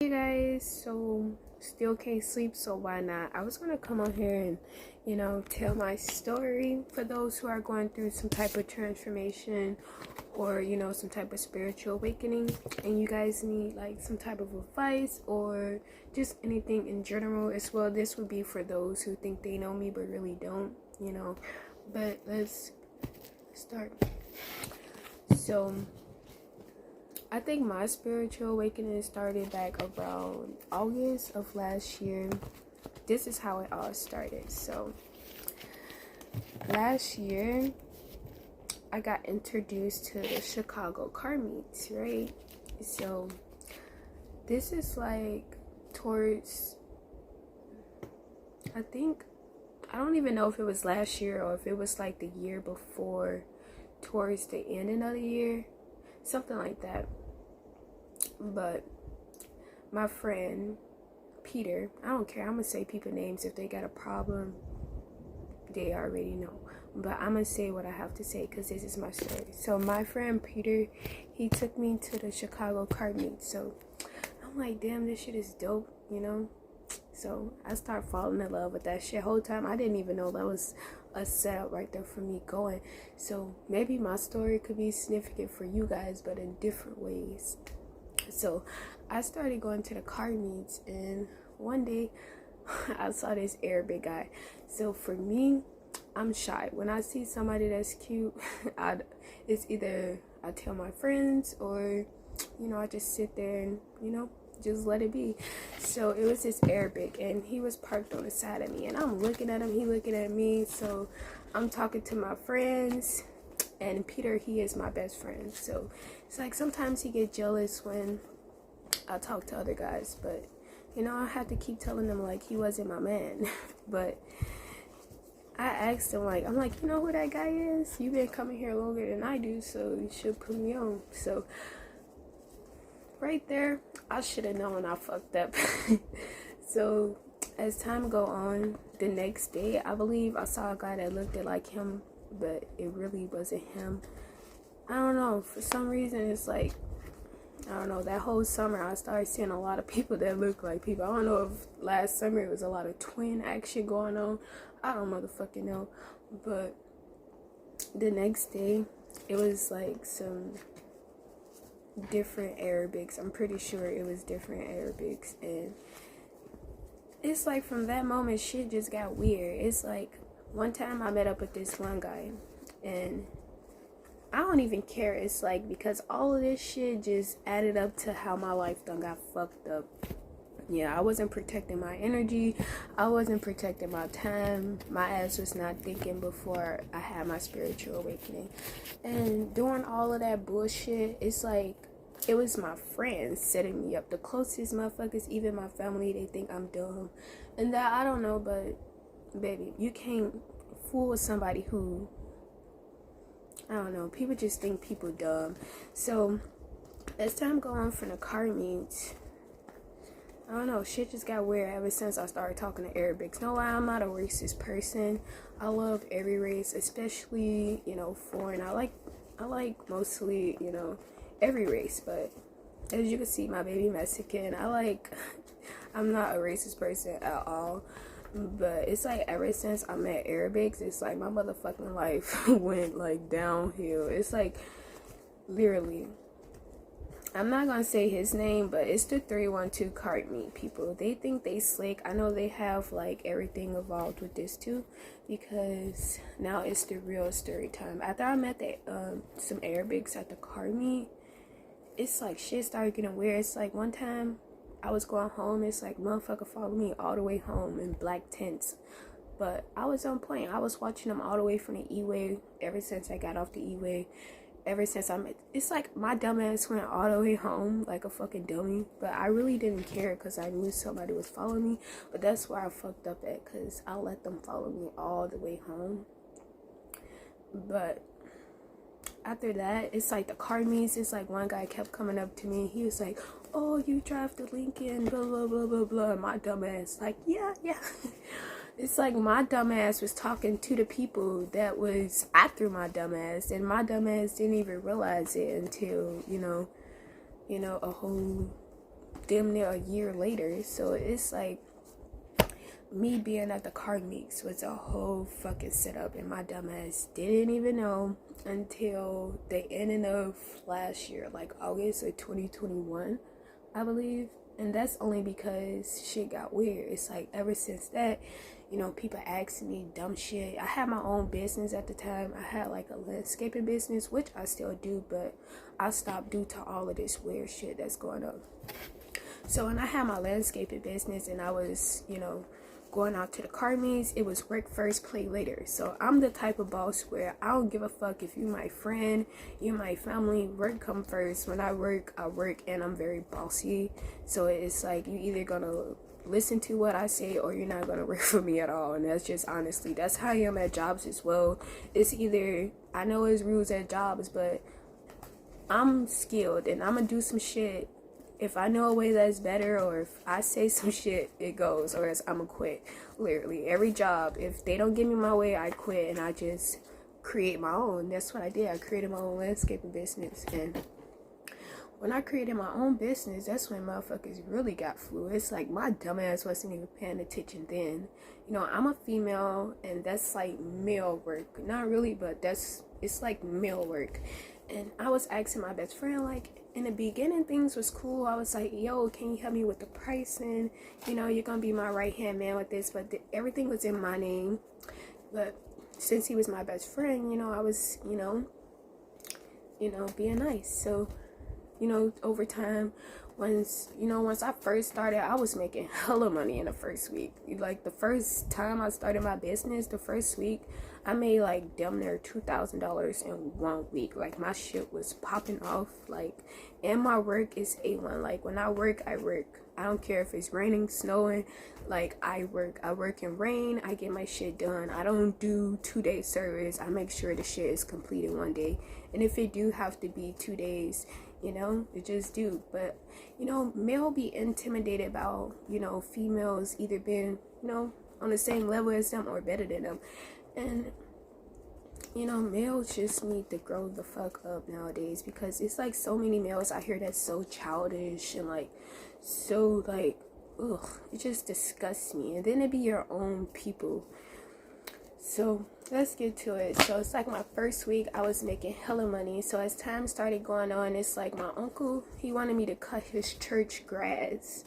Hey guys, so still can't sleep, so why not? I was gonna come on here and tell my story for those who are going through some type of transformation or some type of spiritual awakening, and you guys need like some type of advice or just anything in general as well. This would be for those who think they know me but really don't, but let's start. So I think my spiritual awakening started back around August of last year. This is how it all started. So last year I got introduced to the Chicago car meets, right? So this is like towards, I don't even know if it was last year or if it was like the year before, towards the end of the year, something like that. But my friend Peter, I don't care, I'm gonna say people names. If they got a problem, they already know, but I'm gonna say what I have to say because this is my story. So my friend Peter, he took me to the Chicago car meet. So I'm like, damn, this shit is dope, so I start falling in love with that shit. Whole time I didn't even know that was a setup right there for me going. So maybe my story could be significant for you guys, but in different ways. So I started going to the car meets, and one day I saw this Arabic guy. So for me, I'm shy. When I see somebody that's cute, it's either I tell my friends or I just sit there and just let it be. So it was this Arabic, and he was parked on the side of me, and I'm looking at him, he looking at me. So I'm talking to my friends, and Peter, he is my best friend. So it's like sometimes he get jealous when I talk to other guys, but I have to keep telling them like he wasn't my man. But I asked him, like, I'm like, you know who that guy is? You've been coming here longer than I do, so you should put me on. So right there, I should have known I fucked up. So as time go on, the next day, I believe I saw a guy that looked like him, but it really wasn't him. I don't know, for some reason it's like, I don't know, that whole summer I started seeing a lot of people that look like people. I don't know if last summer it was a lot of twin action going on. I don't motherfucking know. But the next day, it was like some different Arabics. I'm pretty sure it was different Arabics. And it's like from that moment, shit just got weird. It's like one time I met up with this one guy, and I don't even care. It's like because all of this shit just added up to how my life done got fucked up. Yeah, I wasn't protecting my energy. I wasn't protecting my time. My ass was not thinking before I had my spiritual awakening. And doing all of that bullshit, it's like it was my friends setting me up. The closest motherfuckers, even my family, they think I'm dumb. And that, I don't know, but baby, you can't fool with somebody who, I don't know, people just think people dumb. So as time go on from the car meets, I don't know, shit just got weird ever since I started talking to Arabics. No lie, I'm not a racist person. I love every race, especially foreign. I like mostly every race, but as you can see, my baby Mexican. I'm not a racist person at all. But it's like ever since I met Arabics, it's like my motherfucking life went like downhill. It's like literally, I'm not gonna say his name, but it's the 312 cart meet people. They think they slick. I know they have like everything involved with this too, because now it's the real story time. After I met some Arabics at the car meet, it's like shit started getting weird. It's like one time I was going home, it's like motherfucker followed me all the way home in black tents. But I was on point. I was watching them all the way from the E-way ever since I got off the E-way. Ever since I met, it's like my dumb ass went all the way home like a fucking dummy. But I really didn't care because I knew somebody was following me. But that's where I fucked up at, because I let them follow me all the way home. But after that, it's like the car meets, it's like one guy kept coming up to me. He was like, oh, you drive the Lincoln, blah, blah, blah, blah, blah. And my dumb ass, like, yeah. It's like my dumb ass was talking to the people that was after my dumb ass. And my dumb ass didn't even realize it until, a whole damn near a year later. So it's like me being at the card meets was a whole fucking setup, and my dumb ass didn't even know until the ending of last year, like August of 2021, I believe. And that's only because shit got weird. It's like ever since that, you know, people asking me dumb shit. I had my own business at the time. I had like a landscaping business, which I still do, but I stopped due to all of this weird shit that's going on. So when I had my landscaping business and I was, you know, going out to the card meets, it was work first, play later. So I'm the type of boss where I don't give a fuck if you my friend, you my family. Work come first. When I work, and I'm very bossy. So it's like you either gonna listen to what I say or you're not gonna work for me at all. And that's just honestly, that's how I am at jobs as well. It's either, I know it's rules at jobs, but I'm skilled and I'm gonna do some shit. If I know a way that's better, or if I say some shit, it goes, or else I'm gonna quit. Literally, every job, if they don't give me my way, I quit and I just create my own. That's what I did. I created my own landscaping business. And when I created my own business, that's when motherfuckers really got flu. It's like my dumbass wasn't even paying attention then. You know, I'm a female and that's like male work. Not really, but it's like male work. And I was asking my best friend, like, in the beginning, things was cool. I was like, yo, can you help me with the pricing? You know, you're going to be my right-hand man with this. But everything was in my name. But since he was my best friend, you know, I was, you know, being nice. So, you know, over time, once I first started, I was making hella money in the first week. Like, the first time I started my business, the first week, I made like damn near $2,000 in 1 week. Like, my shit was popping off. Like, and my work is A1. Like, when I work, I work. I don't care if it's raining, snowing. Like, I work in rain. I get my shit done. I don't do 2-day service. I make sure the shit is completed 1 day. And if it do have to be 2 days, you know, it just do. But, you know, male be intimidated about, you know, females either being, you know, on the same level as them or better than them. And, you know, males just need to grow the fuck up nowadays, because it's like so many males out here that's so childish and like so like, ugh, it just disgusts me. And then it be your own people. So let's get to it. So it's like my first week, I was making hella money. So as time started going on, it's like my uncle, he wanted me to cut his church grass.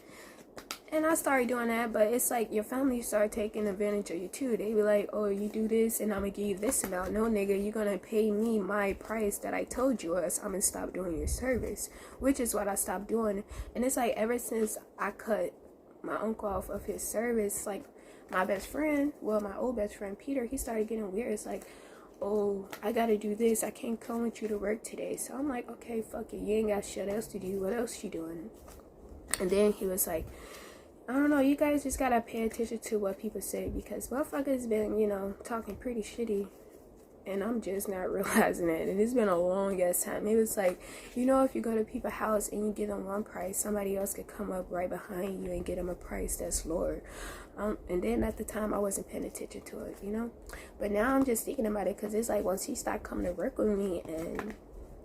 And I started doing that, but it's like your family start taking advantage of you too. They be like, oh, you do this and I'm gonna give you this amount. No, nigga, you're gonna pay me my price that I told you, or else I'm gonna stop doing your service, which is what I stopped doing. And it's like ever since I cut my uncle off of his service, like my best friend, well, my old best friend Peter, he started getting weird. It's like, oh, I gotta do this, I can't come with you to work today. So I'm like, okay, fuck it, you ain't got shit else to do, what else you doing? And then he was like, I don't know, you guys just gotta pay attention to what people say, because motherfuckers been, you know, talking pretty shitty, and I'm just not realizing it. And it's been a long ass time. It was like, you know, if you go to people's house and you give them one price, somebody else could come up right behind you and get them a price that's lower. And then at the time I wasn't paying attention to it, you know. But now I'm just thinking about it, because it's like once he started coming to work with me, and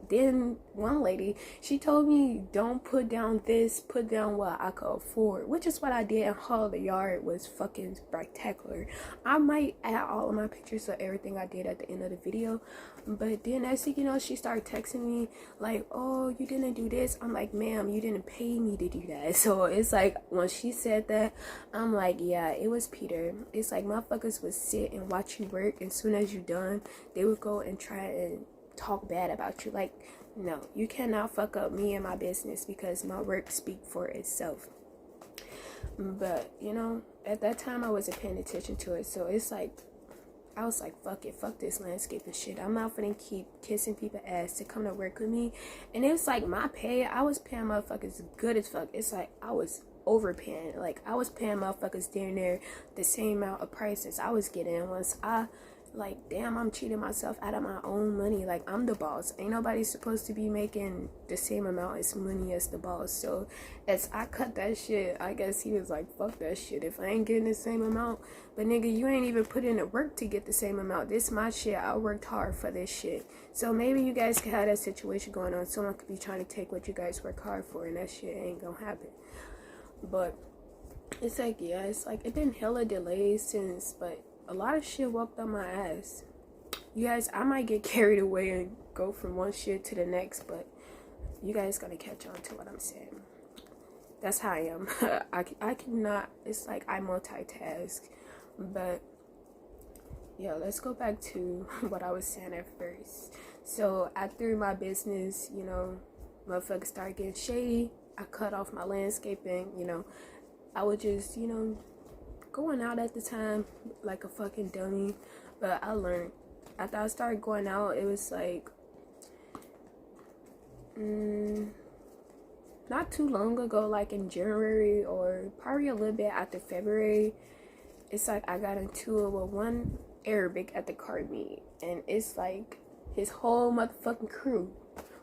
then one lady, she told me, don't put down this, put down what I could afford, which is what I did. And all the yard was fucking spectacular. I might add all of my pictures of everything I did at the end of the video. But then next thing you know, she started texting me like, oh, you didn't do this. I'm like, ma'am, you didn't pay me to do that. So it's like when she said that, I'm like, yeah, it was Peter. It's like motherfuckers would sit and watch you work, and as soon as you done, they would go and try and talk bad about you. Like, no, you cannot fuck up me and my business, because my work speak for itself. But, you know, at that time I wasn't paying attention to it. So it's like, I was like, fuck it, fuck this landscaping shit. I'm not gonna keep kissing people's ass to come to work with me. And it was like my pay, I was paying motherfuckers good as fuck. It's like I was overpaying. Like, I was paying motherfuckers down there the same amount of prices I was getting. Once I like, damn, I'm cheating myself out of my own money. Like, I'm the boss. Ain't nobody supposed to be making the same amount as money as the boss. So as I cut that shit, I guess he was like, fuck that shit. If I ain't getting the same amount, but nigga, you ain't even put in the work to get the same amount. This my shit. I worked hard for this shit. So maybe you guys could have that situation going on. Someone could be trying to take what you guys work hard for, and that shit ain't gonna happen. But it's like, yeah, it's like it's been hella delays since, but a lot of shit walked on my ass. You guys, I might get carried away and go from one shit to the next, but you guys gotta catch on to what I'm saying. That's how I am. I cannot, it's like I multitask. But yeah, let's go back to what I was saying at first. So after my business, you know, motherfuckers started getting shady. I cut off my landscaping, you know. I was just, you know, going out at the time like a fucking dummy. But I learned. After I started going out, it was like not too long ago, like in January or probably a little bit after February. It's like I got into it with one Arabic at the card meet, and it's like his whole motherfucking crew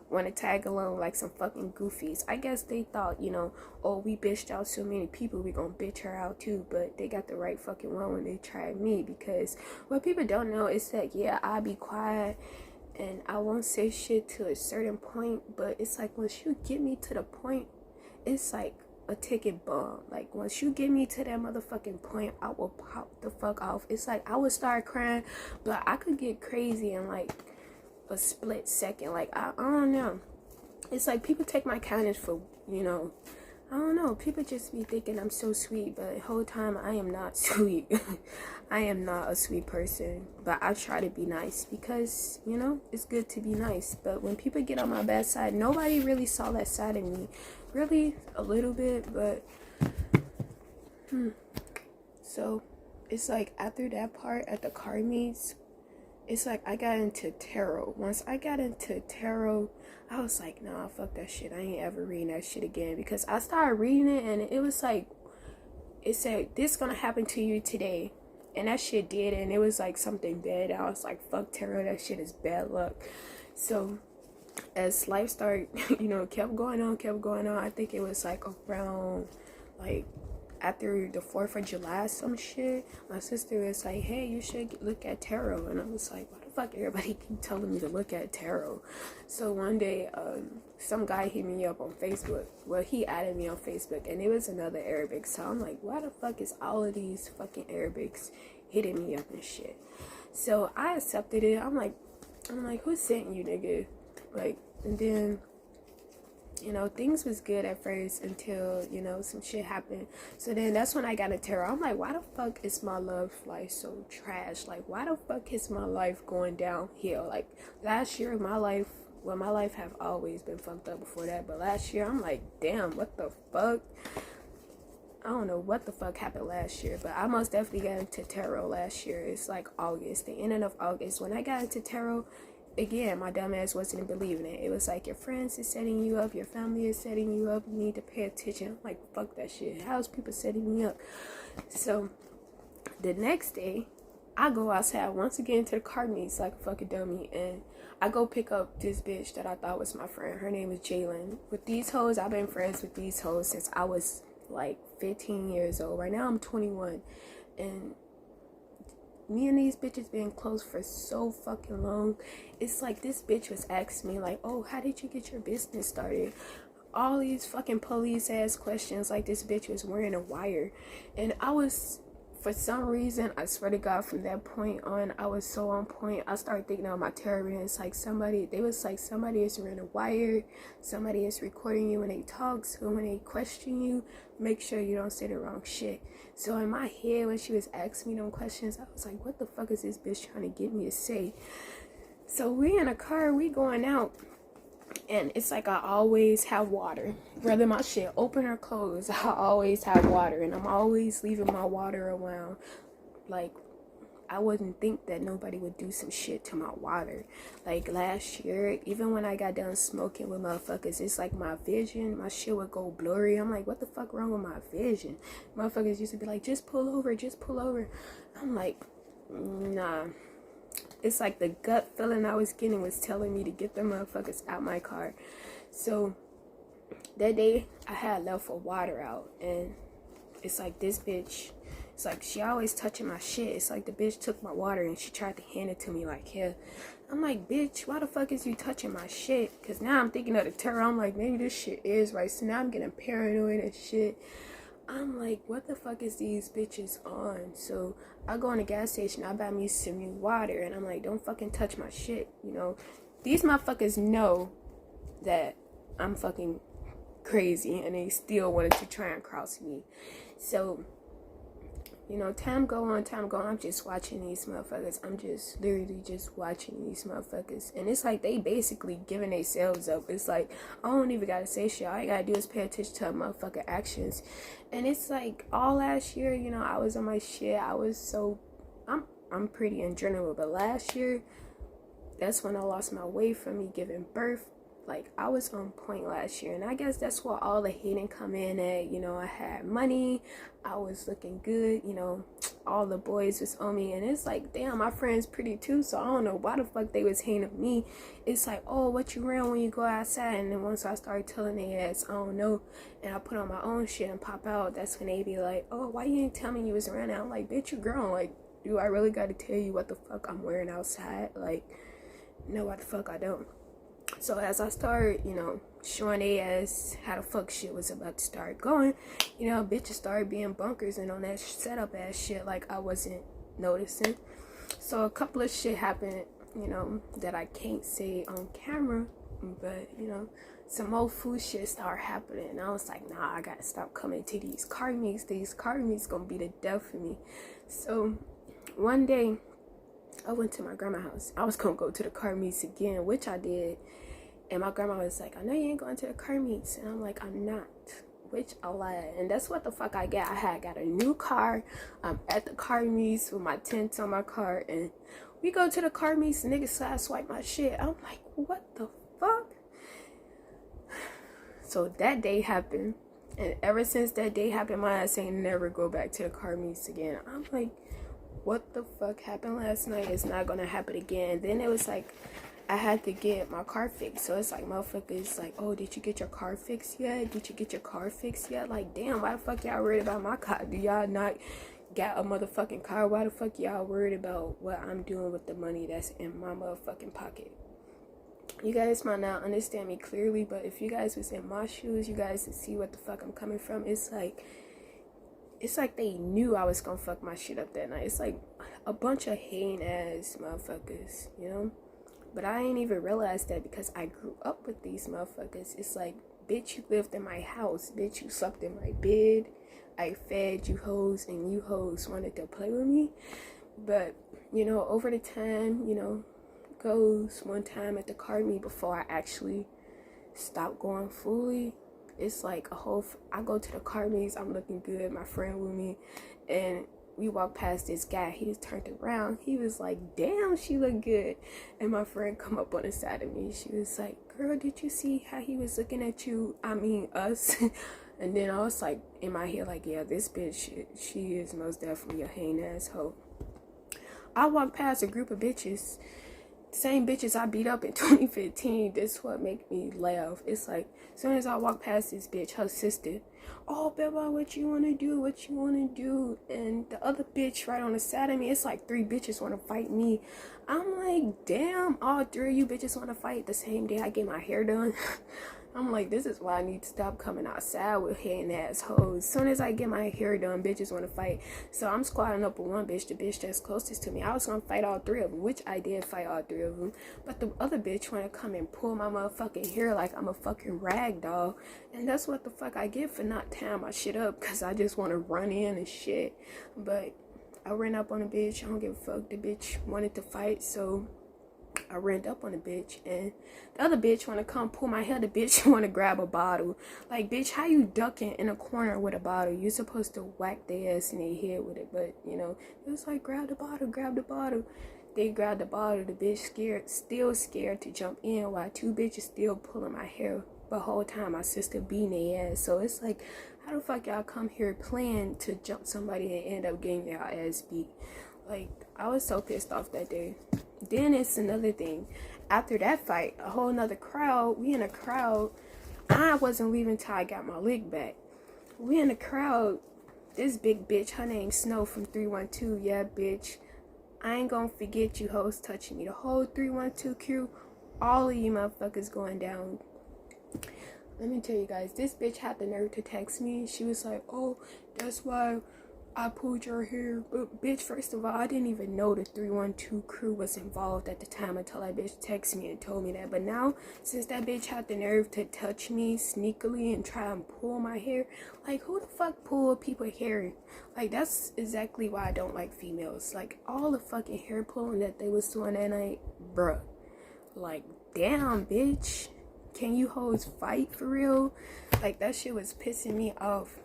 want to tag along like some fucking goofies. I guess they thought, you know, oh, we bitched out so many people, we gonna bitch her out too. But they got the right fucking one when they tried me, because what people don't know is that, yeah, I'll be quiet and I won't say shit to a certain point, but it's like once you get me to the point, it's like a ticket bomb. Like once you get me to that motherfucking point, I will pop the fuck off. It's like I would start crying, but I could get crazy in like a split second. Like I don't know. It's like people take my kindness for, you know, I don't know. People just be thinking I'm so sweet, but the whole time I am not sweet. I am not a sweet person, but I try to be nice because, you know, it's good to be nice. But when people get on my bad side, nobody really saw that side of me. Really, a little bit, but so it's like after that part at the car meets, it's like I got into tarot. Once I got into tarot, I was like, nah, fuck that shit. I ain't ever reading that shit again, because I started reading it and it was like, it said, this gonna happen to you today. And that shit did, and it was like something bad. I was like, fuck tarot, that shit is bad luck. So as life started, you know, kept going on. I think it was like around like after the 4th of July, some shit, my sister was like, hey, you should look at tarot. And I was like, why the fuck everybody keep telling me to look at tarot? So one day, some guy hit me up on Facebook. Well, he added me on Facebook, and it was another Arabic. So I'm like, why the fuck is all of these fucking Arabics hitting me up and shit? So I accepted it. I'm like, who sent you, nigga? Like, and then, you know, things was good at first until, you know, some shit happened. So then that's when I got a tarot. I'm like, why the fuck is my love life so trash? Like, why the fuck is my life going downhill? Like, last year, my life have always been fucked up before that. But last year, I'm like, damn, what the fuck? I don't know what the fuck happened last year, but I most definitely got into tarot last year. It's like August, the ending of August. When I got into tarot, again, my dumb ass wasn't believing it. It was like, your friends is setting you up, your family is setting you up, you need to pay attention. I'm like, fuck that shit. How's people setting me up? So the next day, I go outside once again to the car meets like a fucking dummy, and I go pick up this bitch that I thought was my friend. Her name is Jalen. With these hoes, I've been friends with these hoes since I was like 15 years old. Right now I'm 21, and me and these bitches been close for so fucking long. It's like this bitch was asking me like, oh, how did you get your business started? All these fucking police ass questions, like this bitch was wearing a wire. And I was, for some reason, I swear to God, from that point on, I was so on point. I started thinking of my tarot, and it's like somebody is wearing a wire, somebody is recording you when they talk, so when they question you, make sure you don't say the wrong shit. So in my head, when she was asking me them questions, I was like, what the fuck is this bitch trying to get me to say? So we in a car, we going out, and it's like I always have water. Whether my shit open or closed, I always have water, and I'm always leaving my water around. Like, I wouldn't think that nobody would do some shit to my water. Like last year, even when I got done smoking with motherfuckers, it's like my vision, my shit would go blurry. I'm like, what the fuck wrong with my vision? Motherfuckers used to be like, just pull over. I'm like, nah. It's like the gut feeling I was getting was telling me to get the motherfuckers out my car. So that day, I had left for water out, and it's like this bitch, it's like she always touching my shit. It's like the bitch took my water and she tried to hand it to me like, here. I'm like, bitch, why the fuck is you touching my shit? Because now I'm thinking of the terror. I'm like, maybe this shit is right. So now I'm getting paranoid and shit. I'm like, what the fuck is these bitches on? So I go in the gas station, I buy me some new water, and I'm like, don't fucking touch my shit, you know. These motherfuckers know that I'm fucking crazy, and they still wanted to try and cross me. So, you know, time go on, I'm just watching these motherfuckers. I'm just literally just watching these motherfuckers. And it's like they basically giving themselves up. It's like, I don't even gotta say shit. All I gotta do is pay attention to motherfucking actions. And it's like all last year, you know, I was on my shit. I was so, I'm pretty in general. But last year, that's when I lost my way from me giving birth. Like, I was on point last year, and I guess that's where all the hating come in at. You know, I had money, I was looking good, you know, all the boys was on me, and it's like, damn, my friend's pretty too, so I don't know why the fuck they was hating on me. It's like, oh, what you wearing when you go outside? And then once I started telling their ass, I don't know, and I put on my own shit and pop out, that's when they be like, oh, why you ain't tell me you was around? I'm like, bitch, you grown. Like, do I really gotta tell you what the fuck I'm wearing outside? Like, no, what the fuck I don't. So as I started, you know, showing they ass how the fuck shit was about to start going, you know, bitches started being bunkers and on that setup ass shit like I wasn't noticing. So a couple of shit happened, you know, that I can't say on camera, but, you know, some old food shit started happening. And I was like, nah, I gotta stop coming to these car meets. These car meets gonna be the death for me. So one day, I went to my grandma's house. I was gonna go to the car meets again, which I did. And my grandma was like, I know you ain't going to the car meets. And I'm like, I'm not. Which I lied. And that's what the fuck I got. I had got a new car. I'm at the car meets with my tents on my car. And we go to the car meets. And niggas side swipe my shit. I'm like, what the fuck? So that day happened. And ever since that day happened, my ass ain't never go back to the car meets again. I'm like, what the fuck happened last night? It's not gonna happen again. And then it was like, I had to get my car fixed. So it's like, motherfuckers like, oh, did you get your car fixed yet? Did you get your car fixed yet? Like, damn, why the fuck y'all worried about my car? Do y'all not got a motherfucking car? Why the fuck y'all worried about what I'm doing with the money that's in my motherfucking pocket? You guys might not understand me clearly, but if you guys was in my shoes, you guys would see what the fuck I'm coming from. It's like they knew I was gonna fuck my shit up that night. It's like a bunch of hating ass motherfuckers, you know? But I ain't even realized that because I grew up with these motherfuckers. It's like, bitch, you lived in my house. Bitch, you slept in my bed. I fed you hoes, and you hoes wanted to play with me. But, you know, over the time, you know, goes one time at the car meet before I actually stopped going fully. It's like a whole, I go to the car meets, I'm looking good, my friend with me, and we walked past this guy. He just turned around. He was like, damn, she look good. And my friend come up on the side of me. She was like, girl, did you see how he was looking at you? I mean, us. And then I was like, in my head, like, yeah, this bitch, she is most definitely a hating asshole. I walked past a group of bitches, same bitches I beat up in 2015. This what make me laugh. It's like, as soon as I walk past this bitch, her sister, oh, baby, what you want to do? What you want to do? And the other bitch right on the side of me, it's like 3 bitches want to fight me. I'm like, damn, all 3 of you bitches want to fight the same day I get my hair done. I'm like, this is why I need to stop coming outside with hating assholes. As soon as I get my hair done, bitches want to fight. So I'm squatting up with one bitch, the bitch that's closest to me. I was going to fight all 3 of them, which I did fight all 3 of them. But the other bitch want to come and pull my motherfucking hair like I'm a fucking rag doll. And that's what the fuck I get for not tying my shit up, because I just want to run in and shit. But I ran up on a bitch. I don't give a fuck. The bitch wanted to fight, so I ran up on the bitch, and the other bitch want to come pull my hair. The bitch want to grab a bottle. Like, bitch, how you ducking in a corner with a bottle? You're supposed to whack their ass in their head with it, but, you know, it was like, grab the bottle, grab the bottle. They grabbed the bottle. The bitch still scared to jump in, while 2 bitches still pulling my hair. But the whole time, my sister beating their ass. So it's like, how the fuck y'all come here playing to jump somebody and end up getting y'all ass beat? Like, I was so pissed off that day. Then it's another thing. After that fight, a whole nother crowd. We in a crowd. I wasn't leaving till I got my leg back. We in a crowd. This big bitch, her name's Snow from 312. Yeah, bitch. I ain't gonna forget you hoes touching me. The whole 312 crew, all of you motherfuckers going down. let me tell you guys, this bitch had the nerve to text me. She was like, oh, that's why I pulled your hair. But bitch, first of all, I didn't even know the 312 crew was involved at the time until that bitch texted me and told me that. But now, since that bitch had the nerve to touch me sneakily and try and pull my hair, like, who the fuck pull people's hair? Like, that's exactly why I don't like females. Like, all the fucking hair pulling that they was doing that night, bruh. Like, damn, bitch. Can you hoes fight for real? Like, that shit was pissing me off.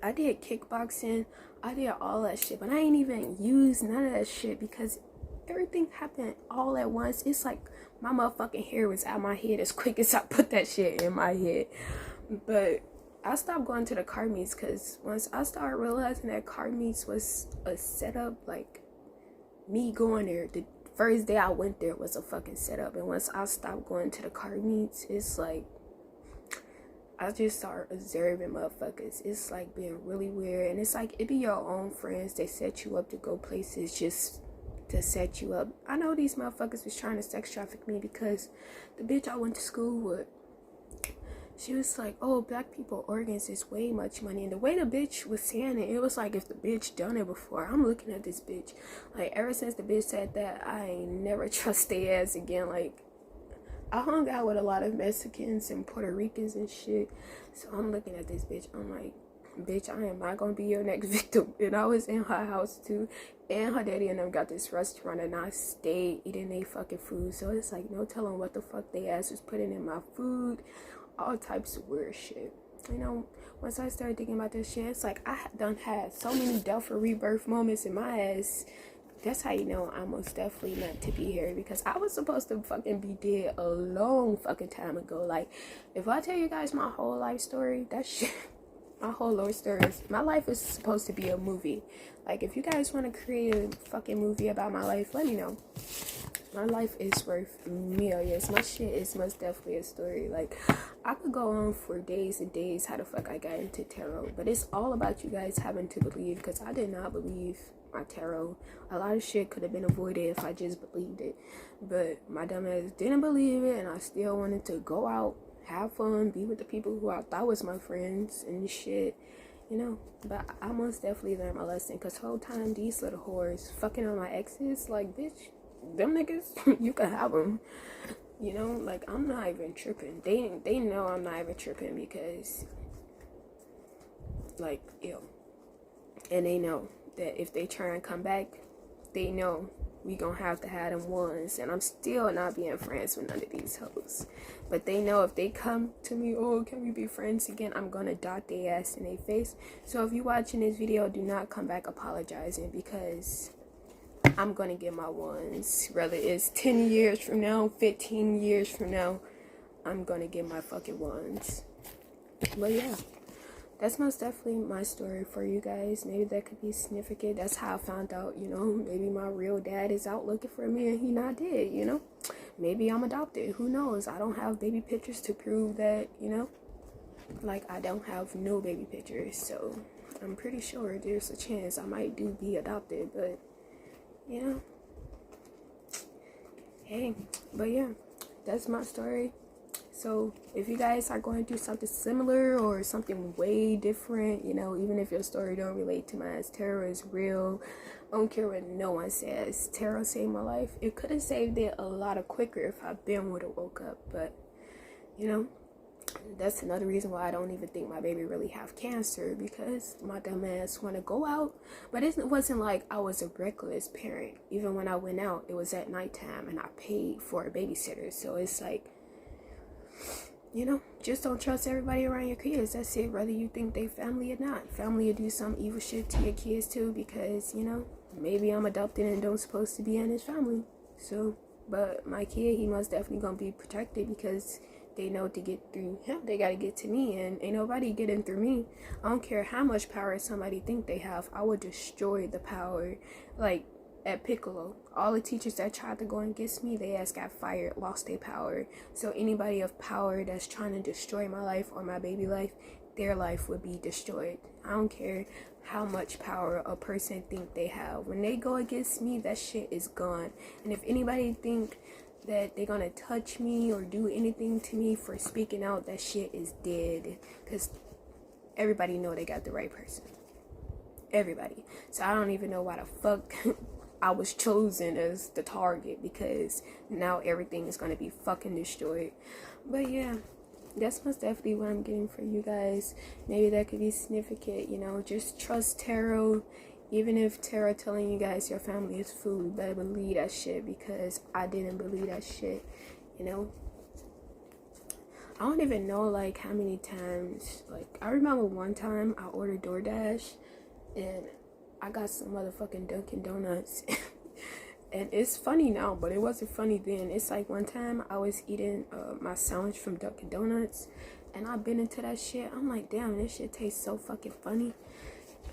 I did kickboxing, I did all that shit, but I ain't even used none of that shit because everything happened all at once. It's like my motherfucking hair was out my head as quick as I put that shit in my head. But I stopped going to the car meets because once I started realizing that car meets was a setup, like me going there, the first day I went there was a fucking setup. And once I stopped going to the car meets, it's like I just start observing motherfuckers. It's like being really weird. And it's like it be your own friends. They set you up to go places just to set you up. I know these motherfuckers was trying to sex traffic me because the bitch I went to school with, she was like, oh, black people organs is way much money. And the way the bitch was saying it, it was like if the bitch done it before. I'm looking at this bitch. Like, ever since the bitch said that, I ain't never trust their ass again. Like, I hung out with a lot of Mexicans and Puerto Ricans and shit. So I'm looking at this bitch. I'm like, bitch, I am not gonna be your next victim. And I was in her house too. And her daddy and them got this restaurant and I stayed eating they fucking food. So it's like no telling what the fuck they ass was putting in my food. All types of weird shit. You know, once I started thinking about this shit, it's like I done had so many death or rebirth moments in my ass. That's how you know I'm most definitely meant to be here, because I was supposed to fucking be dead a long fucking time ago. Like, if I tell you guys my whole life story, that shit, my whole life story is, my life is supposed to be a movie. Like, if you guys want to create a fucking movie about my life, let me know. My life is worth millions. My shit is most definitely a story. Like, I could go on for days and days how the fuck I got into tarot, but it's all about you guys having to believe, because I did not believe my tarot. A lot of shit could have been avoided if I just believed it, but my dumb ass didn't believe it, and I still wanted to go out, have fun, be with the people who I thought was my friends and shit, you know. But I most definitely learned my lesson, because the whole time these little whores fucking on my exes, like, bitch, them niggas, you can have them, you know. Like, I'm not even tripping. They know I'm not even tripping, because, like, ew. And they know that if they try and come back, they know we gonna have to have them ones. And I'm still not being friends with none of these hoes, but they know if they come to me, oh, can we be friends again, I'm gonna dot their ass in their face. So if you're watching this video, do not come back apologizing, because I'm gonna get my ones. Whether it's 10 years from now, 15 years from now, I'm gonna get my fucking ones. But yeah, that's most definitely my story for you guys. Maybe that could be significant. That's how I found out, you know, maybe my real dad is out looking for me and he not dead, you know. Maybe I'm adopted, who knows. I don't have baby pictures to prove that, you know. Like, I don't have no baby pictures, so I'm pretty sure there's a chance I might be adopted, but you know, hey. But yeah, that's my story. So if you guys are going through something similar or something way different, you know, even if your story don't relate to mine, tarot is real. I don't care what no one says. Tarot saved my life. It could have saved it a lot quicker if I would have woke up. But you know, that's another reason why I don't even think my baby really have cancer, because my dumb ass want to go out. But it wasn't like I was a reckless parent. Even when I went out, it was at nighttime and I paid for a babysitter. So it's like, you know, just don't trust everybody around your kids. That's it, whether you think they family or not. Family will do some evil shit to your kids too, because, you know, maybe I'm adopted and don't supposed to be in his family. So, but my kid, he most definitely gonna be protected, because they know to get through him, they gotta get to me, and ain't nobody getting through me. I don't care how much power somebody think they have, I would destroy the power. Like at Piccolo, all the teachers that tried to go against me, they ass got fired, lost their power. So anybody of power that's trying to destroy my life or my baby life, their life would be destroyed. I don't care how much power a person think they have. When they go against me, that shit is gone. And if anybody think that they're gonna touch me or do anything to me for speaking out, that shit is dead. Because everybody know they got the right person. Everybody. So I don't even know why the fuck I was chosen as the target, because now everything is gonna be fucking destroyed. But yeah, that's most definitely what I'm getting for you guys. Maybe that could be significant, you know. Just trust tarot. Even if tarot telling you guys your family is food, you better believe that shit, because I didn't believe that shit, you know. I don't even know like how many times, like I remember one time I ordered DoorDash and I got some motherfucking Dunkin' Donuts. And it's funny now, but it wasn't funny then. It's like one time I was eating my sandwich from Dunkin' Donuts, and I bit into that shit. I'm like, damn, this shit tastes so fucking funny.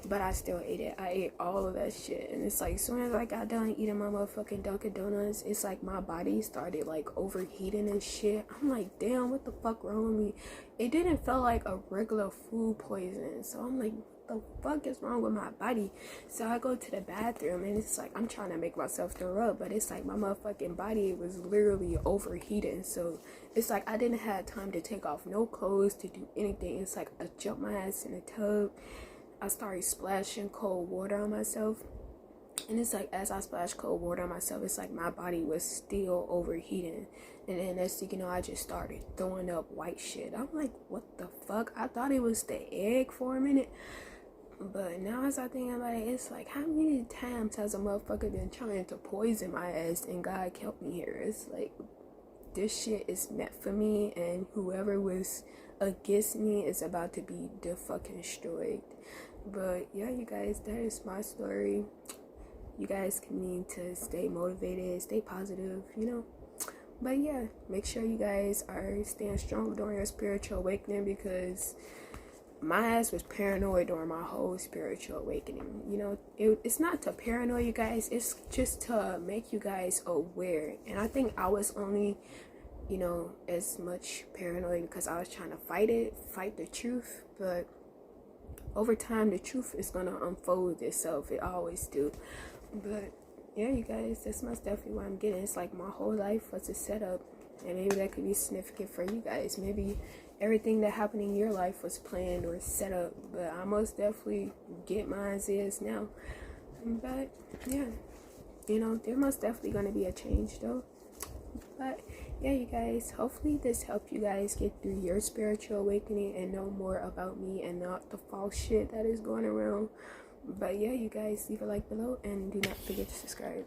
But I still ate it. I ate all of that shit. And it's like, as soon as I got done eating my motherfucking Dunkin' Donuts, it's like my body started like overheating and shit. I'm like, damn, what the fuck wrong with me? It didn't feel like a regular food poisoning. So I'm like, what the fuck is wrong with my body? So I go to the bathroom, and it's like I'm trying to make myself throw up, but it's like my motherfucking body was literally overheating. So it's like I didn't have time to take off no clothes, to do anything. It's like I jumped my ass in the tub. I started splashing cold water on myself, and it's like as I splashed cold water on myself, it's like my body was still overheating. And then next thing you know, I just started throwing up white shit. I'm like, what the fuck? I thought it was the egg for a minute, but now as I think about it, it's like, how many times has a motherfucker been trying to poison my ass and God kept me here? It's like, this shit is meant for me, and whoever was against me is about to be fucking destroyed. But yeah, you guys, that is my story. You guys can need to stay motivated, stay positive, you know. But yeah, make sure you guys are staying strong during your spiritual awakening, because my ass was paranoid during my whole spiritual awakening. You know, it's not to paranoid you guys, it's just to make you guys aware. And I think I was only, you know, as much paranoid because I was trying to fight the truth. But over time, the truth is gonna unfold itself. It always do. But yeah, you guys, that's most definitely what I'm getting. It's like my whole life was a setup, and maybe that could be significant for you guys. Maybe everything that happened in your life was planned or set up, but I most definitely get mine is now. But yeah, you know, there most definitely gonna be a change though. But yeah, you guys, hopefully this helped you guys get through your spiritual awakening and know more about me and not the false shit that is going around. But yeah, you guys, leave a like below and do not forget to subscribe.